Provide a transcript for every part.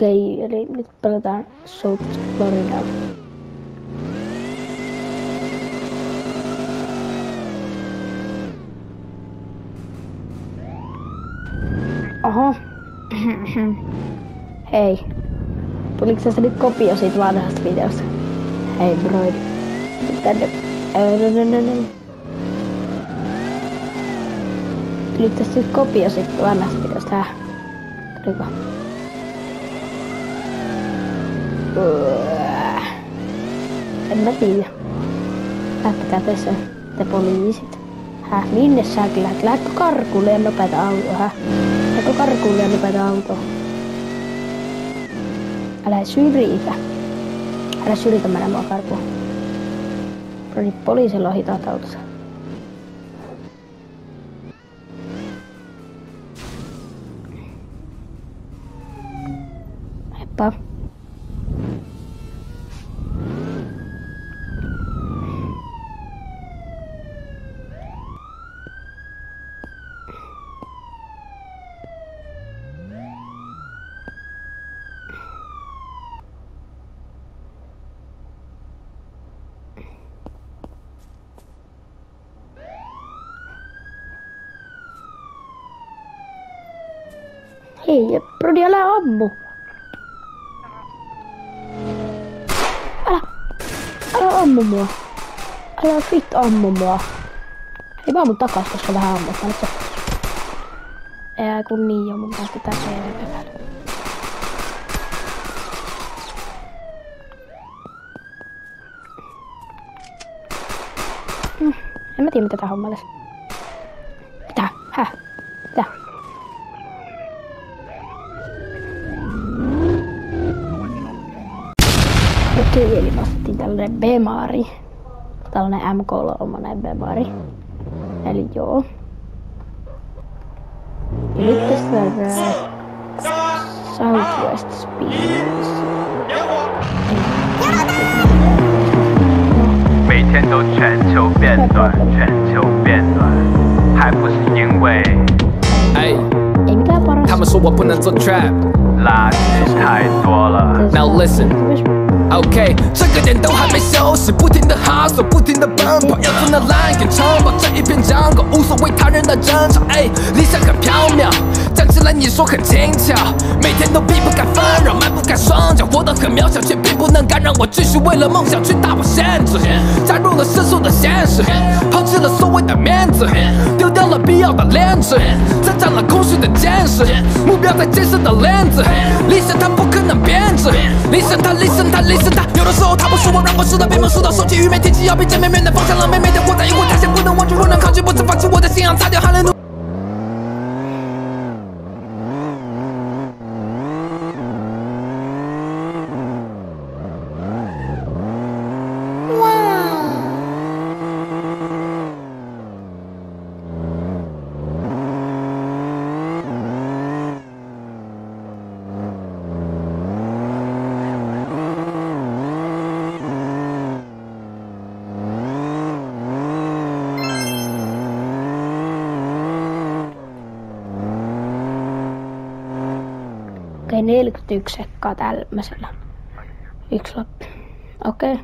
Okei, eli nyt pelataan South Florida. Oho. Hei. Tuliko se nyt kopio siitä vanhasta videosta? Hei broid. Tänne. Tuliko tästä nyt kopio siitä vanhasta videosta? Tuliko? En mä tiedä. Lähtekää tässä te poliisit. Minne säkin lähdet? Lähdekö karkuun liian nopeeta autoa? Lähdekö karkuun liian nopeeta autoa? Älä syrjitä. Älä syrjitä mennä mua karkuun. Poliisilla on hitaat autossa. Heippa. Hei, brodi, älä ammu. Älä ammu mua. Älä fit ammu mua. Hei, vaan mun takas, koska vähän ammut. Ei kun niin jo, mun päästä tässä jälkeen. En mä tiedä mitä tää homma olisi. Mitä? Häh? Mitä? Okei, eli vastattiin tällainen Bemari. Tällainen M3 Bemari. Eli joo. Ja nyt tässä Southwest Speedways. 每天都全球变暖，全球变暖，还不是因为他们说我不能做 trap， 垃圾太多了。 Now listen。OK， 这个点都还没休息，不停的 hustle， 不停的奔跑，要做那蓝眼城堡这一片江口，无所谓他人的争吵。理想很缥缈，讲起来你说很轻巧，每天都避不开纷扰，迈不开双脚，活得很渺小，却并不能干扰我继续为了梦想去打破限制。加入了世俗的现实，抛弃了所谓的面子，丢掉了必要的廉耻，增加了空虚的见识，目标在监视的链子，理想它不可能编制，理想它。有的时候他不是我，让我失了闭门输到手机愚昧天气要比见面面的方向，让美美的活在异国他乡，不能忘记，不能抗拒，不曾放弃我的信仰，擦掉寒冷的。Okei, 41 sekkaa tämmöisellä. Yksi lappi. Okei.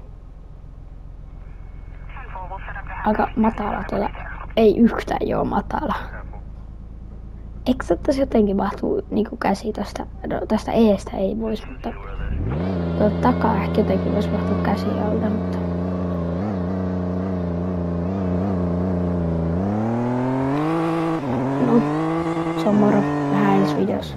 Aika matala tuolla. Ei yhtään joo matala. Eikö tässä jotenkin mahtuu niinku käsi tosta? No, tästä eestä ei vois, mutta takaa ehkä jotenkin vois mahtua käsi alta, mutta no, se on moro. Nähdään ensi videossa.